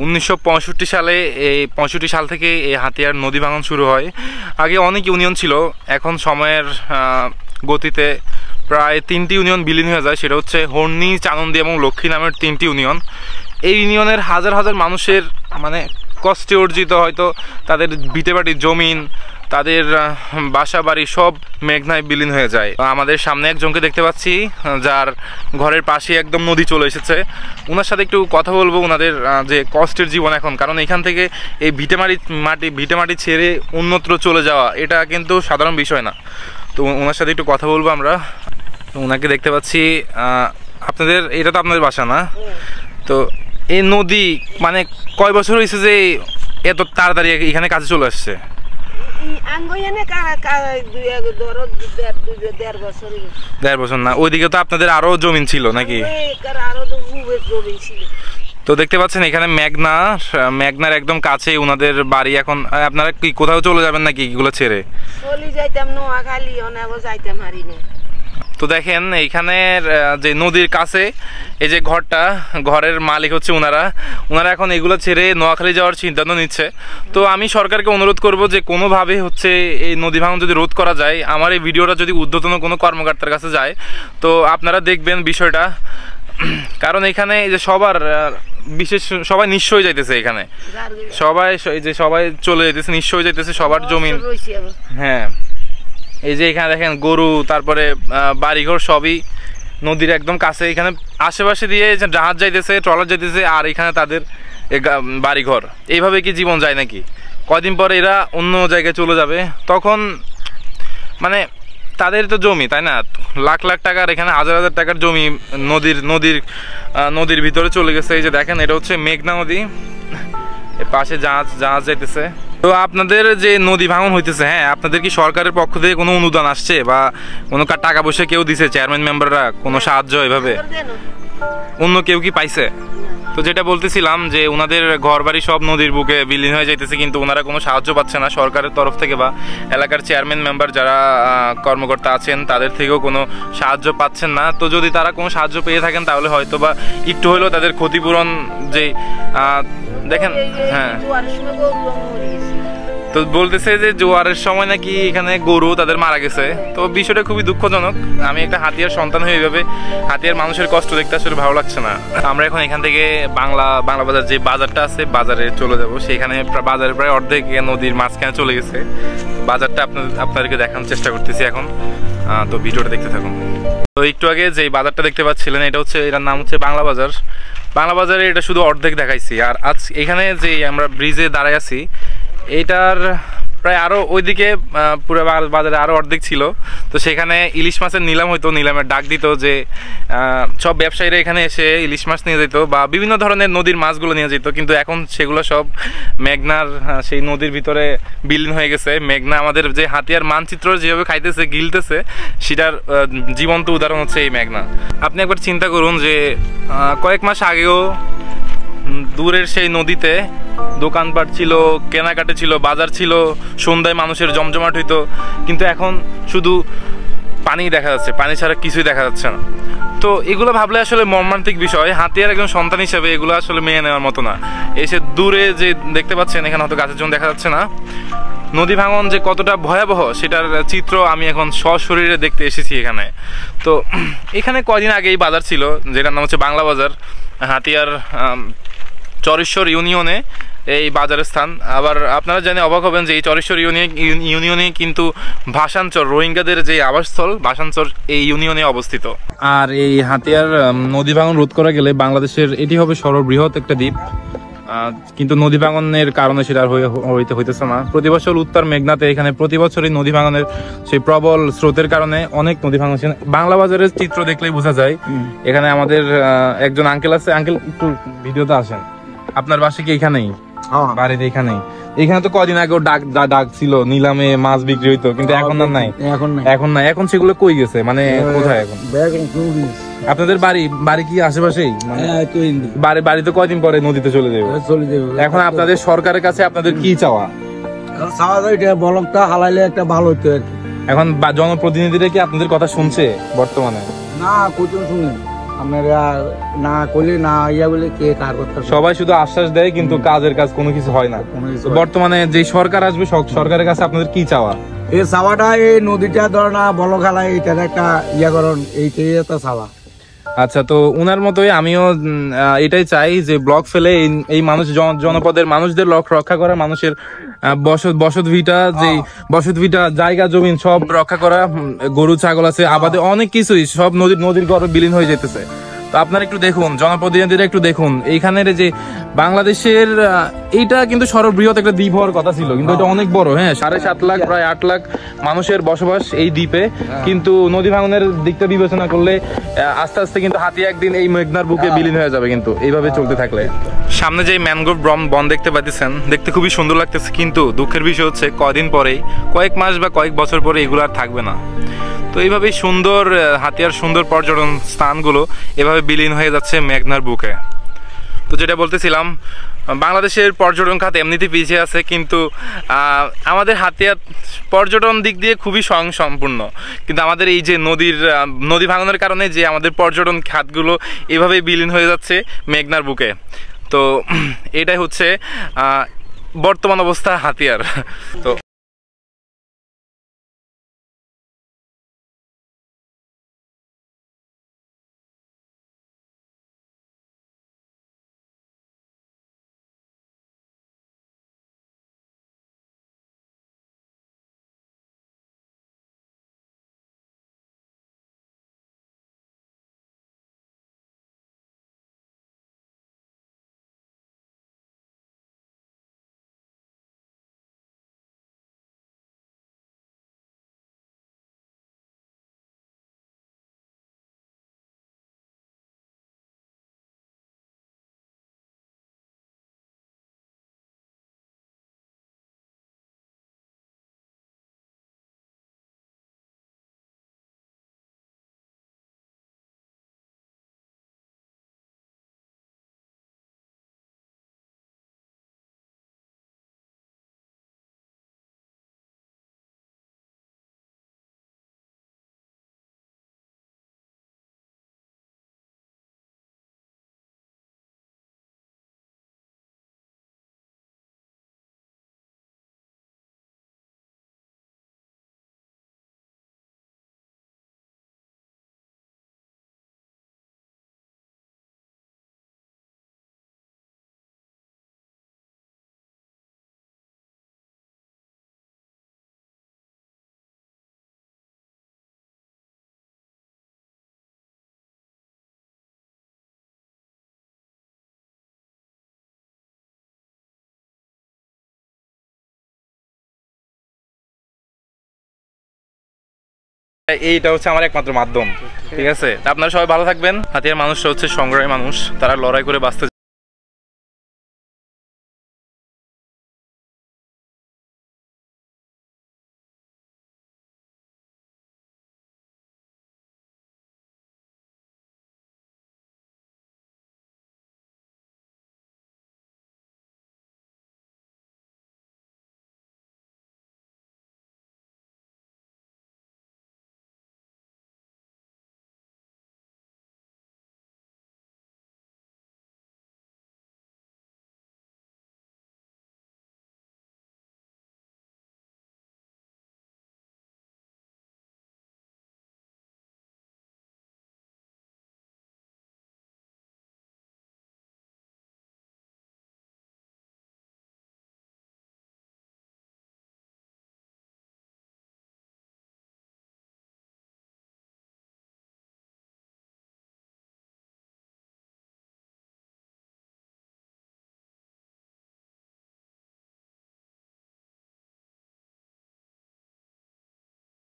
1965 সালে এই 65 সাল থেকে এই হাতিয়ার নদী ভাঙন শুরু হয়। আগে অনেক ইউনিয়ন ছিল, এখন সময়ের গতিতে প্রায় 3টি ইউনিয়ন বিলীন হয়ে যায়। সেটা হচ্ছে হর্নি, চানন্দি এবং লক্ষ্মী নামের 3টি ইউনিয়ন। এই ইউনিয়নের হাজার হাজার মানুষের মানে কষ্টে অর্জিত হয়তো তাদের ভিটেবাড়ির জমিন, তাদের বাসা বাড়ি সব মেঘনায় বিলীন হয়ে যায়। আমাদের সামনে একজনকে দেখতে পাচ্ছি যার ঘরের পাশে একদম নদী চলে এসেছে। ওনার সাথে একটু কথা বলবো ওনাদের যে কষ্টের জীবন এখন, কারণ এখান থেকে এই ভিটে মাটি ছেড়ে অন্যত্র চলে যাওয়া এটা কিন্তু সাধারণ বিষয় না। তো ওনার সাথে একটু কথা বলবো আমরা। ওনাকে দেখতে পাচ্ছি, আপনাদের এটা তো আপনাদের বাসা না? তো এই নদী মানে কয় বছর হয়েছে যে এত তাড়াতাড়ি এখানে কাজে চলে আসছে? 1.5 বছর না? ওইদিকে তো আপনাদের আরো জমিন ছিল নাকি? তো দেখতে পাচ্ছেন এখানে মেঘনার একদম কাছে ওনাদের বাড়ি। এখন আপনারা কি কোথাও চলে যাবেন নাকি এগুলো ছেড়ে? তো দেখেন এইখানের যে নদীর কাছে এই যে ঘরের মালিক হচ্ছে ওনারা এখন এগুলো ছেড়ে নোয়াখালী যাওয়ার সিদ্ধান্ত নিচ্ছে। তো আমি সরকারকে অনুরোধ করব যে কোনোভাবে হচ্ছে এই নদী ভাঙন যদি রোধ করা যায়, আমার এই ভিডিওটা যদি ঊর্ধ্বতন কোনো কর্মকর্তার কাছে যায় তো আপনারা দেখবেন বিষয়টা। কারণ এখানে এই যে সবাই নিঃস্ব হয়ে যাইতেছে, এখানে সবাই চলে যাইতেছে, নিঃস্ব হয়ে যাইতেছে সবার জমিন। হ্যাঁ, এই যে এখানে দেখেন গরু, তারপরে বাড়িঘর সবই নদীর একদম কাছে। এখানে আশেপাশে দিয়ে জাহাজ যাইতেছে, ট্রলার যাইতেছে, আর এখানে তাদের বাড়িঘর। এইভাবে কি জীবন যায় নাকি? কয়দিন পরে এরা অন্য জায়গায় চলে যাবে, তখন মানে তাদের তো জমি, তাই না? লাখ লাখ টাকার, এখানে হাজার হাজার টাকার জমি নদীর ভিতরে চলে গেছে। এই যে দেখেন এটা হচ্ছে মেঘনা নদী, এর পাশে জাহাজ যাইতেছে। তো আপনাদের যে নদী ভাঙন হইতেছে, হ্যাঁ, আপনাদের কি সরকারের পক্ষ থেকে কোনো অনুদান আসছে বা কোনো টাকা পয়সা কেউ দিছে? চেয়ারম্যান মেম্বাররা কোনো সাহায্য এভাবে অন্য কেউ কি পাইছে? তো যেটা বলতেছিলাম যে ওনাদের ঘর বাড়ি সব নদীর বুকে বিলীন হয়ে যাইতেছে, কিন্তু ওনারা কোনো সাহায্য পাচ্ছে না সরকারের তরফ থেকে বা এলাকার চেয়ারম্যান মেম্বার যারা কর্মকর্তা আছেন তাদের থেকেও কোনো সাহায্য পাচ্ছেন না। তো যদি তারা কোনো সাহায্য পেয়ে থাকেন তাহলে হয়তো বা একটু হলেও তাদের ক্ষতিপূরণ যে দেখেন। হ্যাঁ, তো বলতেছে যে জোয়ারের সময় নাকি এখানে গরু তাদের মারা গেছে। তো বিষয়টা খুবই দুঃখজনক। আমি একটা হাতিয়ার সন্তান হয়ে এইভাবে হাতিয়ার মানুষের কষ্ট দেখতে আসলে ভালো লাগছে না। আমরা এখন এখান থেকে বাংলা বাজার যে বাজারটা আছে বাজারে চলে যাব। সেখানে বাজারের প্রায় অর্ধেক নদীর মাঝখানে চলে গেছে। বাজারটা আপনাদেরকে দেখানোর চেষ্টা করতেছি এখন। তো ভিডিওটা দেখতে থাকুন। তো একটু আগে যে বাজারটা দেখতে পাচ্ছিলেন এটার নাম হচ্ছে বাংলা বাজারে এটা শুধু অর্ধেক দেখাইছি। আর আজ এখানে যে আমরা ব্রিজে দাঁড়ায় আছি এইটার প্রায় আরও ওইদিকে পুরো বাজারে আরও অর্ধেক ছিল। তো সেখানে ইলিশ মাছের নিলাম হইতো, নিলামের ডাক দিত যে সব ব্যবসায়ীরা এখানে এসে ইলিশ মাছ নিয়ে যেত বা বিভিন্ন ধরনের নদীর মাছগুলো নিয়ে যেত। কিন্তু এখন সেগুলো সব মেঘনার সেই নদীর ভিতরে বিলীন হয়ে গেছে। মেঘনা আমাদের যে হাতিয়ার মানচিত্র যেভাবে খাইতেছে গিলতেছে সেটার জীবন্ত উদাহরণ হচ্ছে এই মেঘনা। আপনি একবার চিন্তা করুন যে কয়েক মাস আগেও দূরের সেই নদীতে দোকানপাট ছিল, কেনাকাটা ছিল, বাজার ছিল, সন্ধ্যায় মানুষের জমজমাট হইতো। কিন্তু এখন শুধু পানি দেখা যাচ্ছে, পানি ছাড়া কিছুই দেখা যাচ্ছে না। তো এগুলো ভাবলে আসলে মর্মান্তিক বিষয়। হাতিয়ার একজন সন্তান হিসেবে এগুলো আসলে মেনে নেওয়ার মতো না। এসে দূরে যে দেখতে পাচ্ছেন এখানে হয়তো গাছের জন্য দেখা যাচ্ছে না, নদী ভাঙন যে কতটা ভয়াবহ সেটার চিত্র আমি এখন সশরীরে দেখতে এসেছি এখানে। তো এখানে কয়দিন আগে এই বাজার ছিল যেটার নাম হচ্ছে বাংলা বাজার। হাতিয়ার চরেশ্বর ইউনিয়নে এই বাজারের স্থান। আবার আপনারা জানে অবাক হবেন যে এই চরেশ্বর ইউনিয়নে কিন্তু ভাষাঞ্চর, রোহিঙ্গাদের যে আবাসস্থল ভাষাঞ্চর এই ইউনিয়নে অবস্থিত। আর এই হাতিয়ার নদী ভাঙন রোধ করা গেলে বাংলাদেশের এটি হবে সর্ববৃহৎ একটা দ্বীপ। কিন্তু নদী ভাঙনের কারণে সেটা হইতেছে না। প্রতি বছর উত্তর মেঘনাতে এখানে প্রতি বছরই নদী ভাঙনের সেই প্রবল স্রোতের কারণে অনেক নদী ভাঙন। বাংলা বাজারের চিত্র দেখলেই বোঝা যায়। এখানে আমাদের একজন আঙ্কেল আছে। আঙ্কেল একটু ভিডিওতে আসেন। আপনার বাসা কি এখানেই? বাড়িতে এখানেই। এখানে তো কদিন আগেও ডাক ছিল, নিলামে মাছ বিক্রি হইতো, কিন্তু এখন আর নাই। এখন নাই। এখন সেগুলো কই গেছে, মানে কোথায় এখন? আপনাদের বাড়ি কি আশেপাশেই? বাড়ি তো কয়দিন পরে নদীতে চলে যাবে। এখন আপনাদের সরকারের কাছে আপনাদের কি চাওয়া? হালাইলে একটা ভালো হইতো। এখন জনপ্রতিনিধিরা কি আপনাদের কথা শুনছে বর্তমানে? না, কোথাও শুনে। আপনারা না করলে না ইয়া বলে কে কার কথা সবাই শুধু আশ্বাস দেয় কিন্তু কাজের কাজ কোনো কিছু হয় না। তো বর্তমানে যে সরকার আসবে সরকারের কাছে আপনাদের কি চাওয়া? এই চাওয়াটা এই নদীটা ধর না বলো খেলায় এইটার একটা ইয়াকরণ, এইটাই একটা চাওয়া। আচ্ছা, তো উনার মতোই আমিও এটাই চাই যে ব্লক ফেলে এই মানুষ জনপদের মানুষদের রক্ষা করা, মানুষের বসত ভিটা, যে বসত ভিটা জায়গা জমিন সব রক্ষা করা, গরু ছাগল আছে আবাদে অনেক কিছুই সব নদীর গর্ভে বিলীন হয়ে যেতেছে। তো আপনারা একটু দেখুন, জনপ্রতিনিধিরা একটু দেখুন, এইখানের যে বাংলাদেশের এইটা কিন্তু সর্ববৃহৎ একটা দ্বীপ হওয়ার কথা ছিল, কিন্তু এটা অনেক বড়। হ্যাঁ, 7.5 লাখ প্রায় 8 লাখ মানুষের বসবাস এই দ্বীপে, কিন্তু নদী ভাঙনের দিকটা বিবেচনা করলে আস্তে আস্তে কিন্তু হাতিয়া একদিন এই মেঘনার বুকে বিলীন হয়ে যাবে কিন্তু এইভাবে চলতে থাকলে। সামনে যে ম্যানগ্রোভ বন দেখতে পাচ্ছেন, দেখতে খুবই সুন্দর লাগতেছে, কিন্তু দুঃখের বিষয় হচ্ছে কয়দিন পরেই, কয়েক মাস বা কয়েক বছর পরে এগুলো আর থাকবে না। তো এইভাবেই সুন্দর হাতিয়ার সুন্দর পর্যটন স্থানগুলো এভাবে বিলীন হয়ে যাচ্ছে মেঘনার বুকে। তো যেটা বলতেছিলাম, বাংলাদেশের পর্যটন খাত এমনিতে পিছিয়ে আছে, কিন্তু আমাদের হাতিয়া পর্যটন দিক দিয়ে খুবই স্বয়ংসম্পূর্ণ, কিন্তু আমাদের এই যে নদী ভাঙনের কারণে যে আমাদের পর্যটন খাতগুলো এভাবেই বিলীন হয়ে যাচ্ছে মেঘনার বুকে। তো এটাই হচ্ছে বর্তমান অবস্থা হাতিয়ার। তো এইটা হচ্ছে আমার একমাত্র মাধ্যম, ঠিক আছে? আপনারা সবাই ভালো থাকবেন। হাতিয়ার মানুষরা হচ্ছে সংগ্রামী মানুষ, তারা লড়াই করে বাঁচতে